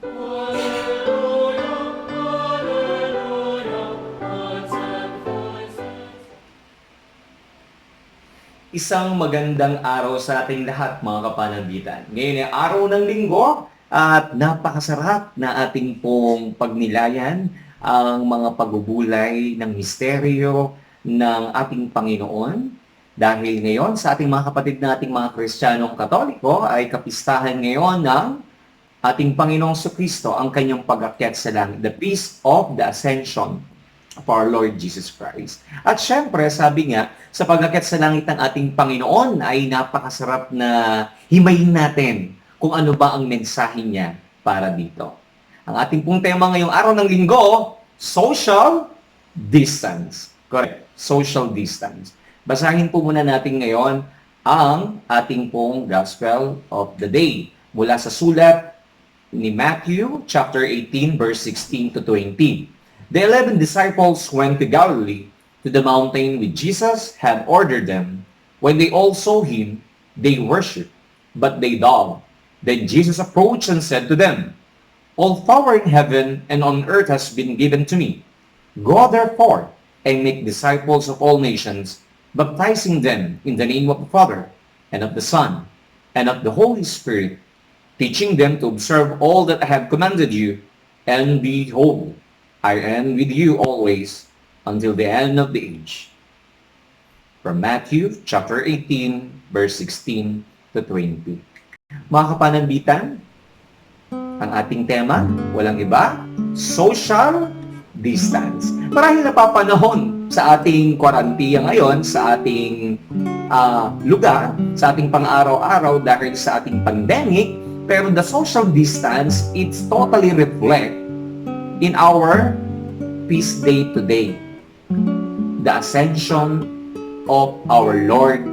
Isang magandang araw sa ating lahat, mga kapanambitan. Ngayon ay araw ng linggo at napakasarap na ating pong pagnilayan ang mga pagbubulay ng misteryo ng ating Panginoon. Dahil ngayon sa ating mga kapatid nating mga Kristiyanong Katoliko ay kapistahan ngayon ng ating Panginoong Kristo ang kanyang pag-akyat sa langit, the Feast of the Ascension of our Lord Jesus Christ. At syempre, sabi nga, sa pag-akyat sa langit ng ating Panginoon ay napakasarap na himayin natin kung ano ba ang mensahe niya para dito. Ang ating pong tema ngayong araw ng linggo, social distance. Correct, social distance. Basahin po muna natin ngayon ang ating pong Gospel of the Day mula sa sulat ni Matthew chapter 18 verse 16 to 20. The 11 disciples went to Galilee, to the mountain which Jesus had ordered them. When they all saw him, they worshipped, but they doubted. Then Jesus approached and said to them, "All power in heaven and on earth has been given to me. Go therefore and make disciples of all nations, baptizing them in the name of the Father, and of the Son, and of the Holy Spirit, teaching them to observe all that I have commanded you, and behold, I am with you always until the end of the age." From Matthew chapter 18, verse 16 to 20. Mga kapanambitan, ang ating tema, walang iba, social distance. Marahil napapanahon sa ating kwarantiya ngayon, sa ating lugar, sa ating pang-araw-araw dahil sa ating pandemic, pero the social distance, it's totally reflect in our feast day today, the ascension of our Lord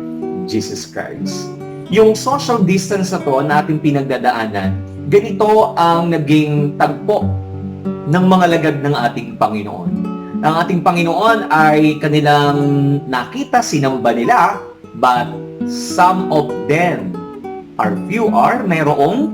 Jesus Christ. Yung social distance na to natin pinagdadaanan, ganito ang naging tagpo ng mga lagad ng ating Panginoon. Ang ating Panginoon ay kanilang nakita, sinamba nila, but some of them mayroong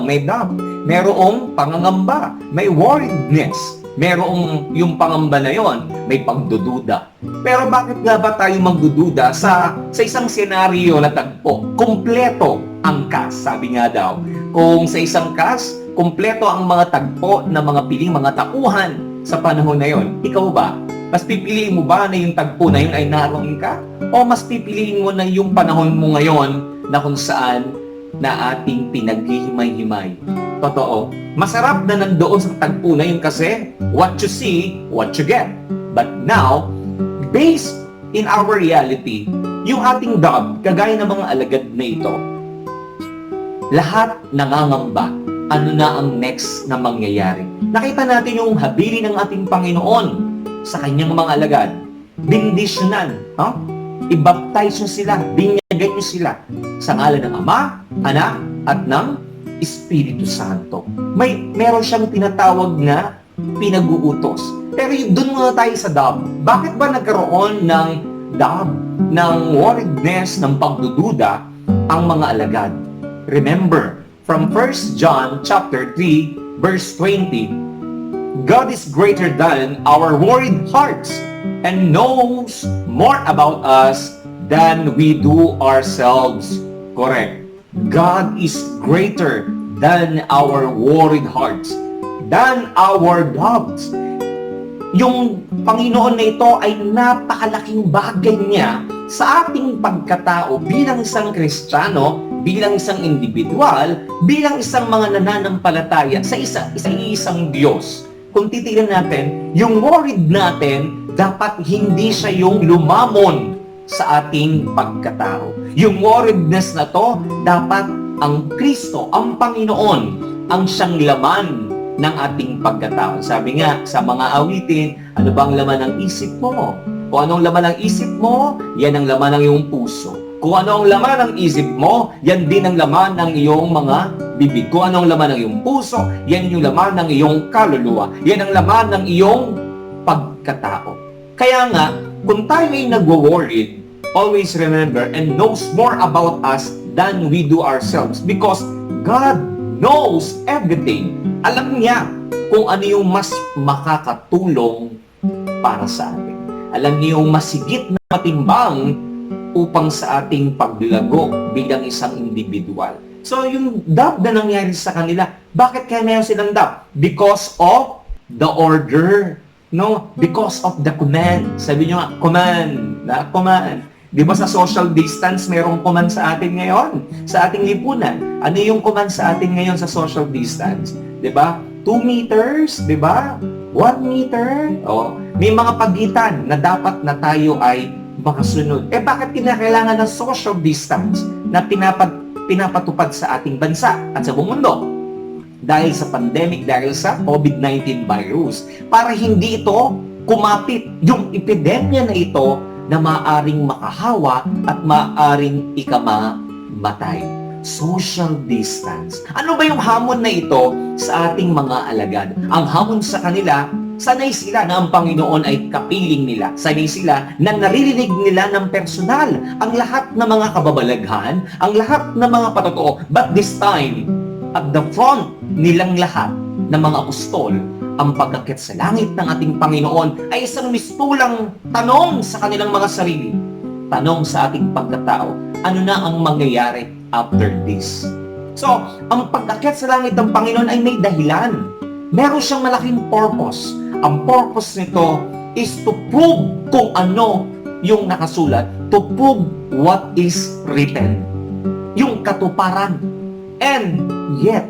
may doubt, mayroong pangangamba, may worriedness, mayroong yung pangamba na yon, may pagdududa. Pero bakit nga ba tayo magdududa sa isang senaryo na tagpo? Kompleto ang cast, sabi nga daw. Kung sa isang cast, kompleto ang mga tagpo na mga piling, mga tauhan sa panahon na yon. Ikaw ba? Mas pipiliin mo ba na yung tagpo na yun ay naroon ka? O mas pipiliin mo na yung panahon mo ngayon na kung saan na ating pinaghihimay-himay? Totoo, masarap na nandoon sa tagpo na yun kasi what you see, what you get. But now, based in our reality, yung ating dog, kagaya ng mga alagad na ito, lahat nangangamba. Ano na ang next na mangyayari? Nakita natin yung habili ng ating Panginoon sa kanyang mga alagad. Bindisyonan, i-baptize nyo sila, binyagan nyo sila sa ngalan ng Ama, Anak, at ng Espiritu Santo. Meron siyang tinatawag na pinag-uutos. Pero doon muna tayo sa doubt. Bakit ba nagkaroon ng doubt, ng worriedness, ng pagdududa ang mga alagad? Remember, from 1 John chapter 3, verse 20, God is greater than our worried hearts and knows more about us than we do ourselves. Correct. God is greater than our worried hearts, than our doubts. Yung Panginoon na ito ay napakalaking bagay niya sa ating pagkatao bilang isang Kristiyano, bilang isang individual, bilang isang mga nananampalataya sa isang Diyos. Kung titignan natin, yung worried natin, dapat hindi siya yung lumamon sa ating pagkatao. Yung worriedness na to, dapat ang Kristo, ang Panginoon, ang siyang laman ng ating pagkatao. Sabi nga sa mga awitin, ano bang laman ng isip mo? Kung anong laman ng isip mo, yan ang laman ng iyong puso. Kung ano ang laman ng isip mo, yan din ang laman ng iyong mga bibig. Kung anong laman ng iyong puso, yan yung laman ng iyong kaluluwa. Yan ang laman ng iyong pagkatao. Kaya nga, kung tayo ay nagwo-worried, always remember and knows more about us than we do ourselves because God knows everything. Alam niya kung ano yung mas makakatulong para sa atin. Alam niya yung masigit na matimbang upang sa ating paglago bilang isang individual. So, yung doubt na nangyari sa kanila, bakit kaya meron silang doubt? Because of the order. No? Because of the command. Sabi nyo nga, command. Command. Di ba sa social distance, merong command sa atin ngayon? Sa ating lipunan. Ano yung command sa atin ngayon sa social distance? Di ba? 2 meters, di ba? 1 meter. Oh, may mga pagitan na dapat na tayo ay makasunod. Bakit kinakailangan ng social distance na pinapatupad sa ating bansa at sa buong mundo? Dahil sa pandemic, dahil sa COVID-19 virus. Para hindi ito kumapit yung epidemya na ito na maaring makahawa at maaring ikamamatay. Social distance. Ano ba yung hamon na ito sa ating mga alagad? Ang hamon sa kanila, sanay sila na ang Panginoon ay kapiling nila. Sanay sila na naririnig nila ng personal ang lahat ng mga kababalaghan, ang lahat ng mga patotoo. But this time, at the front nilang lahat ng mga apostol, ang pag-akit sa langit ng ating Panginoon ay isang mistulang tanong sa kanilang mga sarili. Tanong sa ating pagkatao, ano na ang mangyayari after this? So, ang pag-akit sa langit ng Panginoon ay may dahilan. Meron siyang malaking purpose. Ang purpose nito is to prove kung ano yung nakasulat, to prove what is written. Yung katuparan. And yet,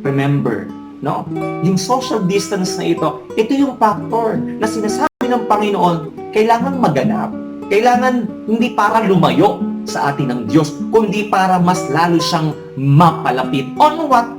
remember, no? Yung social distance na ito yung factor na sinasabi ng Panginoon, kailangan maganap. Kailangan hindi para lumayo sa atin ng Diyos, kundi para mas lalo siyang mapalapit. On what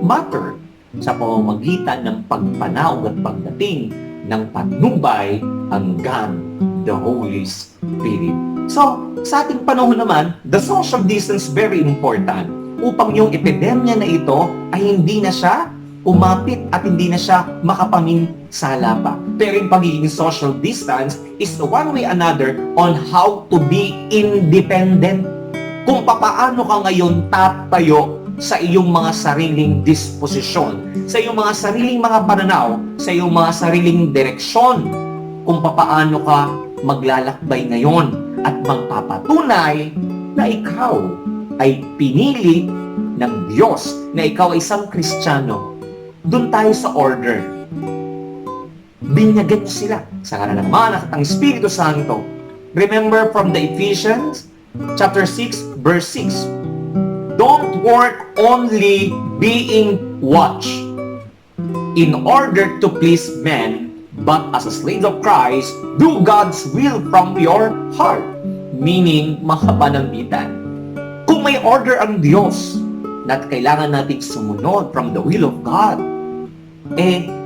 matter? Sa pamamagitan ng pagpanawag at pagdating ng patnubay hanggang the Holy Spirit. So, sa ating panahon naman, the social distance very important upang yung epidemya na ito ay hindi na siya umapit at hindi na siya makapaminsala pa. Pero yung pagiging social distance is one way another on how to be independent. Kung papaano ka ngayon tatayo sa iyong mga sariling disposisyon, sa iyong mga sariling mga pananaw, sa iyong mga sariling direksyon, kung papaano ka maglalakbay ngayon at magpapatunay na ikaw ay pinili ng Diyos, na ikaw ay isang Kristiyano. Doon tayo sa order. Binyagan niyo sila sa ngalan ng Ama at ng Espiritu Santo. Remember from the Ephesians chapter 6 verse 6. Don't work only being watched in order to please men, but as a slave of Christ, do God's will from your heart. Meaning, mga panambitan. Kung may order ang Diyos na kailangan natin sumunod from the will of God,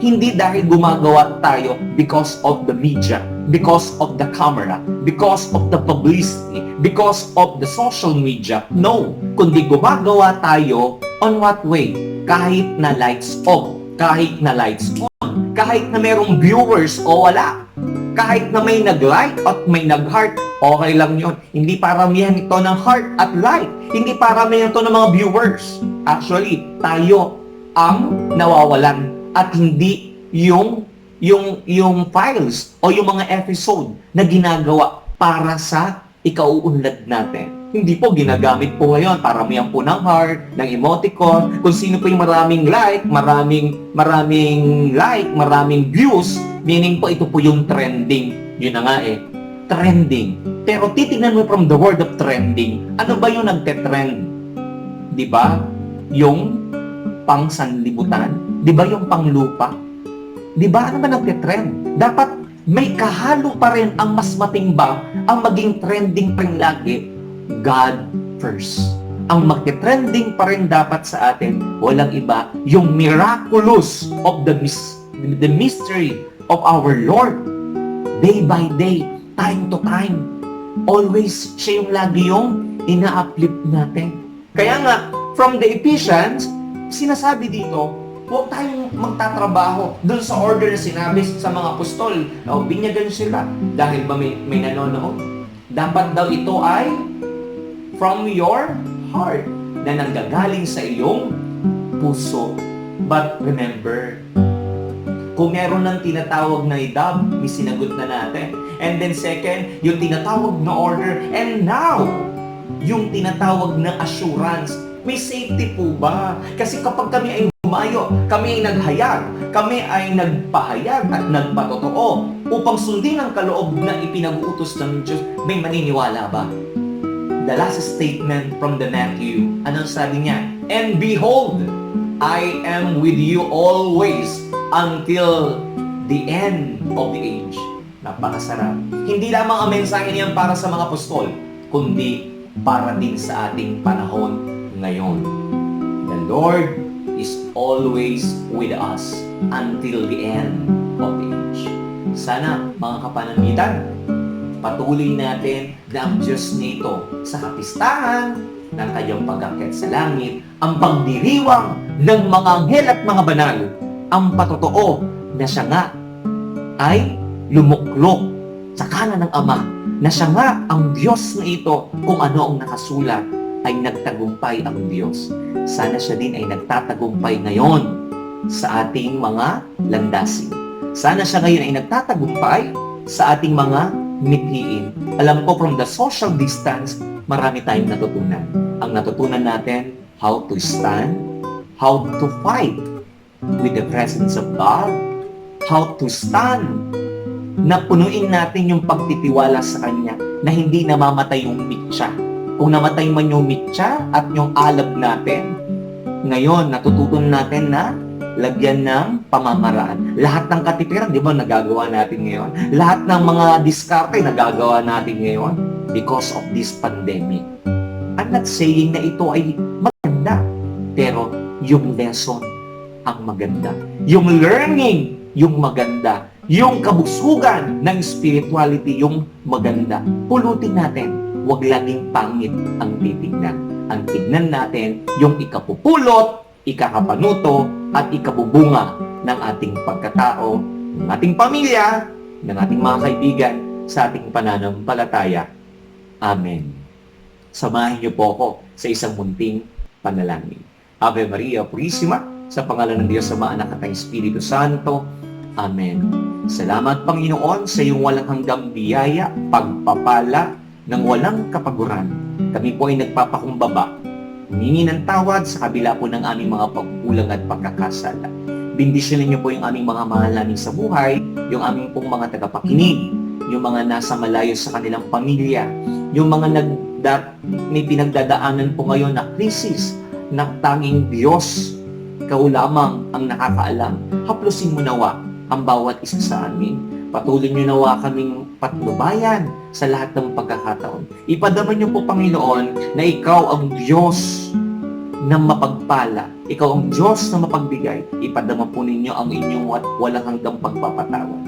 hindi dahil gumagawa tayo because of the media, because of the camera, because of the publicity, because of the social media. No, kundi gumagawa tayo on what way? Kahit na lights off, kahit na lights on, kahit na merong viewers o wala, kahit na may nag-like at may nag-heart, okay lang yun. Hindi paramihan ito ng heart at like. Hindi paramihan ito ng mga viewers. Actually, tayo ang nawawalan at hindi yung files o yung mga episode na ginagawa para sa ikauunlad natin. Hindi po ginagamit po ngayon, paramihan po ng heart, ng emoticon, kung sino po yung maraming like, maraming views, meaning po ito po yung trending. Yun na nga trending. Pero titignan mo from the word of trending, ano ba yung nagte-trend? Di ba? Yung pang-sanlibutan? Di ba yung panglupa? Di ba? Ano ba nagte-trend? Dapat may kahalo pa rin ang mas matimbang, ang maging trending pa rin lagi, God first. Ang magte-trending pa rin dapat sa atin, walang iba, yung miraculous of the mystery of our Lord. Day by day, time to time. Always, siya yung lagi yung ina-uplift natin. Kaya nga, from the Ephesians, sinasabi dito, huwag tayong magtatrabaho doon sa order na sinabi sa mga apostol. Binyagan sila. Dahil ba may nanonood? Dapat daw ito ay from your heart na nanggagaling sa iyong puso. But remember, kung meron ng tinatawag na idab, may sinagot na natin. And then second, yung tinatawag na order. And now, yung tinatawag na assurance. May safety po ba? Kasi kapag kami ay humayo, kami ay naghayag, kami ay nagpahayag at nagpatotoo upang sundin ang kaloob na ipinag-uutos ng Diyos, may maniniwala ba? The last statement from the Matthew, anong sabi niya? And behold, I am with you always until the end of the age. Napakasarap. Hindi lamang ang mensahe niyan para sa mga apostol, kundi para din sa ating panahon ngayon. The Lord is always with us until the end of the age. Sana, mga kapanamitan, patuloy natin na ang Diyos nito sa kapistahan ng kanyang pag-akyat sa langit, ang pagdiriwang ng mga anghel at mga banal, ang patotoo na siya nga ay lumuklok sa kanan ng Ama, na siya nga ang Diyos na ito, kung ano ang nakasulat ay nagtagumpay ang Diyos. Sana siya din ay nagtatagumpay ngayon sa ating mga landasin. Sana siya ngayon ay nagtatagumpay sa ating mga mithiin. Alam ko, from the social distance, marami tayong natutunan. Ang natutunan natin, how to stand, how to fight with the presence of God, how to stand, na punuin natin yung pagtitiwala sa Kanya, na hindi namamatay yung mitya. Kung namatay man yung mitya at yung alab natin, ngayon, natutunan natin na lagyan ng pamamaraan. Lahat ng katipiran, di ba, nagagawa natin ngayon? Lahat ng mga diskarte, nagagawa natin ngayon because of this pandemic. I'm not saying na ito ay maganda, pero yung lesson ang maganda. Yung learning, yung maganda. Yung kabusugan ng spirituality, yung maganda. Pulutin natin, huwag laging pangit ang titignan. Ang tignan natin, yung ikapupulot, ikakapanuto, at ikabubunga ng ating pagkatao, ng ating pamilya, ng ating mga kaibigan, sa ating pananampalataya. Amen. Samahin niyo po ako sa isang munting panalangin. Ave Maria Purisima, sa pangalan ng Diyos Ama, Anak at ng Espiritu Santo. Amen. Salamat, Panginoon, sa iyong walang hanggang biyaya, pagpapala ng walang kapaguran. Kami po ay nagpapakumbaba, humingi ng tawad sa kabila po ng aming mga pagkulang at pagkakasala. Bendisyonin niyo po yung aming mga mahal namin sa buhay, yung aming pong mga tagapakinig, yung mga nasa malayo sa kanilang pamilya, yung mga may pinagdadaanan po ngayon na krisis, na tanging Diyos, ikaw lamang ang nakakaalam. Haplusin mo nawa ang bawat isa sa amin. Patuloy niyo nawa kaming patnubayan sa lahat ng pagkakataon. Ipadama niyo po, Panginoon, na ikaw ang Diyos na mapagpala. Ikaw ang Diyos na mapagbigay. Ipadama po ninyo ang inyong walang hanggang pagpapatawad.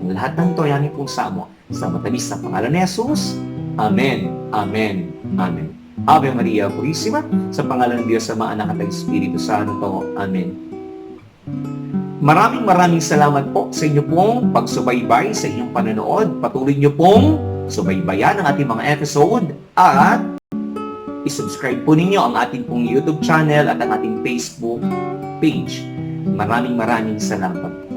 Ang lahat ng ito, yan pong samo. Sa matamis na pangalan ni Jesus. Amen. Amen. Amen. Ave Maria Purisima, sa pangalan ng Diyos Ama, Anak at ng Espiritu Santo. Amen. Maraming salamat po sa inyo pong pagsubaybay, sa inyong panonood. Patuloy niyo pong subaybayan ang ating mga episode at isubscribe po ninyo ang ating pong YouTube channel at ang ating Facebook page. Maraming salamat.